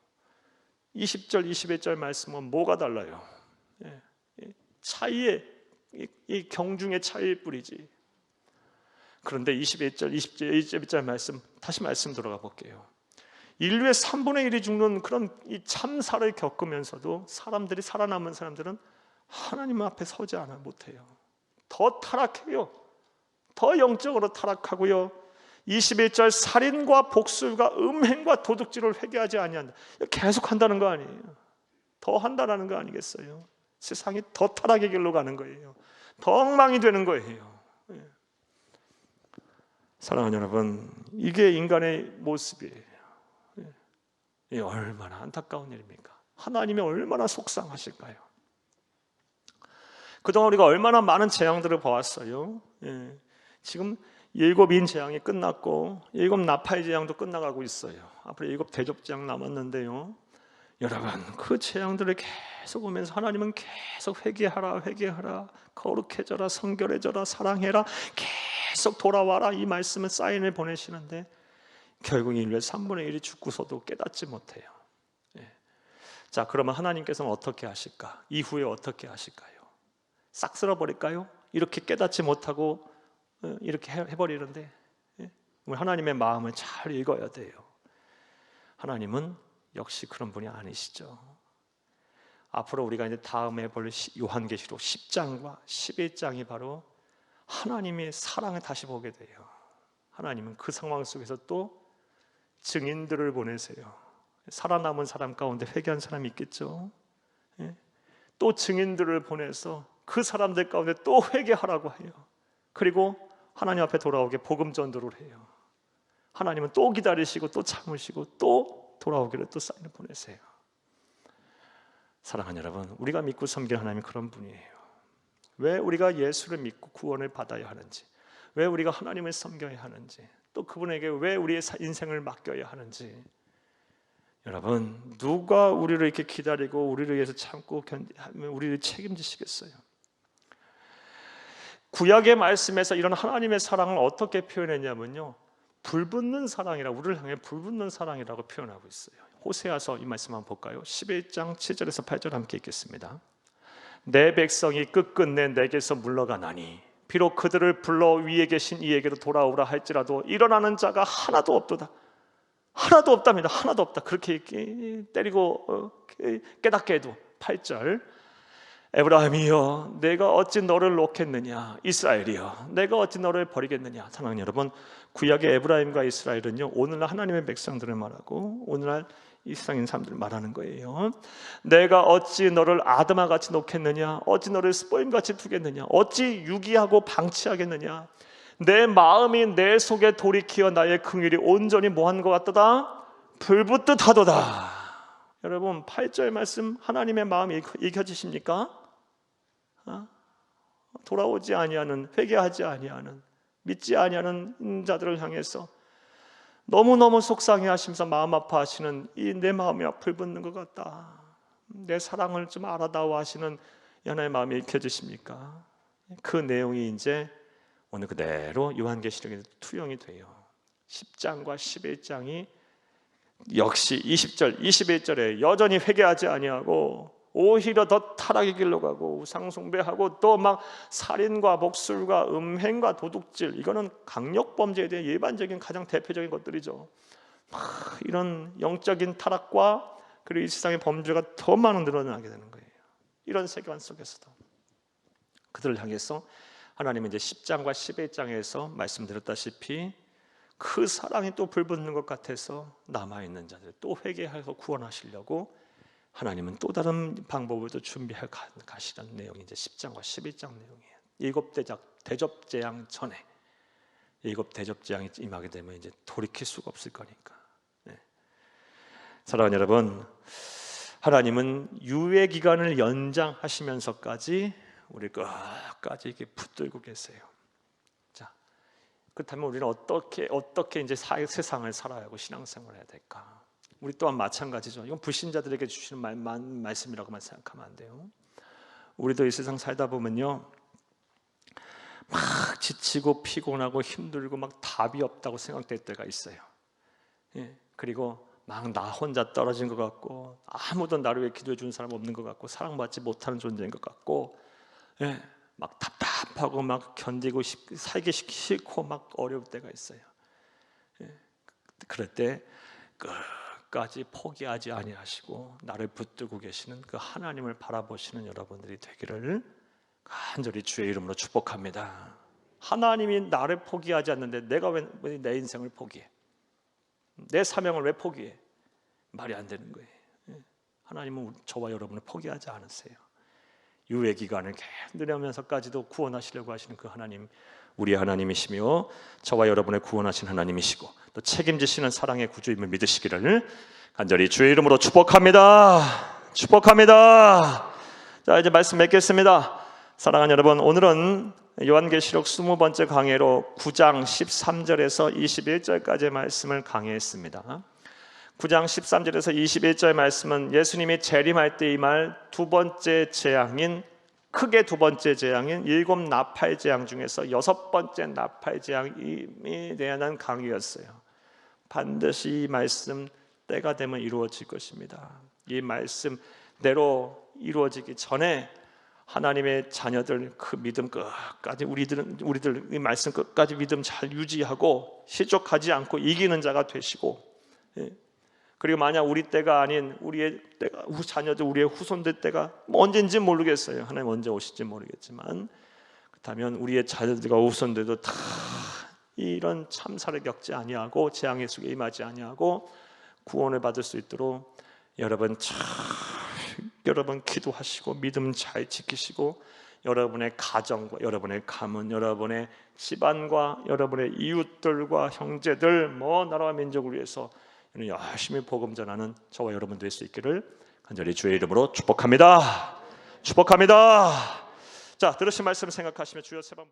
20절, 21절 말씀은 뭐가 달라요? 차이의, 이 경중의 차이일 뿐이지. 그런데 21절, 22절 말씀, 다시 말씀 들어가 볼게요. 인류의 3분의 1이 죽는 그런 이 참사를 겪으면서도 사람들이, 살아남은 사람들은 하나님 앞에 서지 못해요. 더 타락해요. 더 영적으로 타락하고요. 21절, 살인과 복술과 음행과 도둑질을 회개하지 아니한다. 계속 한다는 거 아니에요. 더 한다는 거 아니겠어요? 세상이 더 타락의 길로 가는 거예요. 더 엉망이 되는 거예요. 사랑하는 여러분, 이게 인간의 모습이에요. 이 얼마나 안타까운 일입니까? 하나님이 얼마나 속상하실까요? 그동안 우리가 얼마나 많은 재앙들을 보았어요. 지금 7인 재앙이 끝났고 7 나팔 재앙도 끝나가고 있어요. 앞으로 7 대접 재앙 남았는데요. 여러분, 그 재앙들을 계속 보면서 하나님은 계속 회개하라, 회개하라, 거룩해져라, 성결해져라, 사랑해라, 계속 돌아와라, 이 말씀은 사인을 보내시는데 결국 인류의 3분의 1이 죽고서도 깨닫지 못해요. 자, 그러면 하나님께서는 어떻게 하실까? 이후에 어떻게 하실까요? 싹 쓸어버릴까요? 이렇게 깨닫지 못하고 이렇게 해버리는데, 우리 하나님의 마음을 잘 읽어야 돼요. 하나님은 역시 그런 분이 아니시죠. 앞으로 우리가 이제 다음에 볼 요한계시록 10장과 11장이 바로 하나님의 사랑을 다시 보게 돼요. 하나님은 그 상황 속에서 또 증인들을 보내세요. 살아남은 사람 가운데 회개한 사람이 있겠죠. 또 증인들을 보내서 그 사람들 가운데 또 회개하라고 해요. 그리고 하나님 앞에 돌아오게 복음 전도를 해요. 하나님은 또 기다리시고 또 참으시고 또 돌아오기를 또 사인을 보내세요. 사랑하는 여러분, 우리가 믿고 섬기는 하나님은 그런 분이에요. 왜 우리가 예수를 믿고 구원을 받아야 하는지, 왜 우리가 하나님을 섬겨야 하는지, 또 그분에게 왜 우리의 인생을 맡겨야 하는지, 여러분, 누가 우리를 이렇게 기다리고 우리를 위해서 참고 우리를 책임지시겠어요? 구약의 말씀에서 이런 하나님의 사랑을 어떻게 표현했냐면요, 불붙는 사랑이라, 우리를 향해 불붙는 사랑이라고 표현하고 있어요. 호세아서 이 말씀 한번 볼까요? 11장 7절에서 8절 함께 읽겠습니다. 내 백성이 끝끝내 내게서 물러가나니 비록 그들을 불러 위에 계신 이에게로 돌아오라 할지라도 일어나는 자가 하나도 없도다. 하나도 없답니다. 하나도 없다. 그렇게 때리고 깨닫게 해도. 8절, 에브라임이여 내가 어찌 너를 놓겠느냐, 이스라엘이여 내가 어찌 너를 버리겠느냐. 사랑하는 여러분, 구약의 에브라임과 이스라엘은요, 오늘날 하나님의 백성들을 말하고 오늘날 이 세상인 사람들 말하는 거예요. 내가 어찌 너를 아담아 같이 놓겠느냐? 어찌 너를 스포임 같이 두겠느냐? 어찌 유기하고 방치하겠느냐? 내 마음이 내 속에 돌이키어 나의 긍휼이 온전히 뭐한 것 같도다? 불붙듯 하도다. 여러분 8절 말씀 하나님의 마음이 읽혀지십니까? 돌아오지 아니하는, 회개하지 아니하는, 믿지 아니하는 자들을 향해서 너무너무 속상해하시면서 마음 아파하시는 이 내 마음이 불붙는 것 같다, 내 사랑을 좀 알아다오 하시는 하나님의 마음이 읽혀지십니까? 그 내용이 이제 오늘 그대로 요한계시록에 투영이 돼요. 10장과 11장이 역시 20절, 21절에 여전히 회개하지 아니하고 오히려 더 타락의 길로 가고 우상숭배하고 또 막 살인과 목술과 음행과 도둑질, 이거는 강력범죄에 대한 예반적인 가장 대표적인 것들이죠. 이런 영적인 타락과 그리고 이 세상의 범죄가 더 많이 늘어나게 되는 거예요. 이런 세계관 속에서도 그들을 향해서 하나님은 이제 10장과 11장에서 말씀드렸다시피 그 사랑이 또 불붙는 것 같아서 남아있는 자들 또 회개해서 구원하시려고 하나님은 또 다른 방법을 또 준비해 가시라는 내용이 이제 10장과 11장 내용이에요. 7 대접재앙 전에 7 대접재앙이 임하게 되면 이제 돌이킬 수가 없을 거니까. 네. 사랑하는 여러분, 하나님은 유예 기간을 연장하시면서까지 우리 끝까지 이렇게 붙들고 계세요. 자, 그렇다면 우리는 어떻게 이제 세상을 살아야 하고 신앙생활을 해야 될까? 우리 또한 마찬가지죠. 이건 불신자들에게 주시는 말씀이라고만 생각하면 안 돼요. 우리도 이 세상 살다 보면요, 막 지치고 피곤하고 힘들고 막 답이 없다고 생각될 때가 있어요. 예, 그리고 막 나 혼자 떨어진 것 같고 아무도 나를 위해 기도해 주는 사람 없는 것 같고 사랑받지 못하는 존재인 것 같고, 예, 막 답답하고 막 견디고 살기 싫고 막 어려울 때가 있어요. 예, 그럴 때 끝까지 포기하지 아니하시고 나를 붙들고 계시는 그 하나님을 바라보시는 여러분들이 되기를 간절히 주의 이름으로 축복합니다. 하나님이 나를 포기하지 않는데 내가 왜 내 인생을 포기해? 내 사명을 왜 포기해? 말이 안 되는 거예요. 하나님은 저와 여러분을 포기하지 않으세요. 유예 기간을 계속 늘려면서까지도 구원하시려고 하시는 그 하나님, 우리 하나님이시며 저와 여러분을 구원하신 하나님이시고 또 책임지시는 사랑의 구주임을 믿으시기를 간절히 주의 이름으로 축복합니다. 축복합니다. 자, 이제 말씀 맺겠습니다. 사랑하는 여러분, 오늘은 요한계시록 20번째 강해로 9장 13절에서 21절까지의 말씀을 강해했습니다. 9장 13절에서 21절 말씀은 예수님이 재림할 때 임할 두 번째 재앙인, 크게 두 번째 재앙인 7 나팔 재앙 중에서 6번째 나팔 재앙에 대한 강의였어요. 반드시 이 말씀 때가 되면 이루어질 것입니다. 이 말씀대로 이루어지기 전에 하나님의 자녀들 그 믿음 끝까지 우리들 이 말씀 끝까지 믿음 잘 유지하고 실족하지 않고 이기는 자가 되시고, 그리고 만약 우리 때가 아닌 우리의 때가, 자녀들 우리의 후손들 때가 언제인지 모르겠어요. 하나님 언제 오실지 모르겠지만, 그렇다면 우리의 자녀들과 후손들도 다 이런 참사를 겪지 아니하고 재앙의 속에 임하지 아니하고 구원을 받을 수 있도록 여러분 기도하시고 믿음 잘 지키시고 여러분의 가정과 여러분의 가문, 여러분의 집안과 여러분의 이웃들과 형제들, 나라와 민족을 위해서 열심히 복음 전하는 저와 여러분 될 수 있기를 간절히 주의 이름으로 축복합니다. 축복합니다. 자, 들으신 말씀 생각하시며 주여 세 번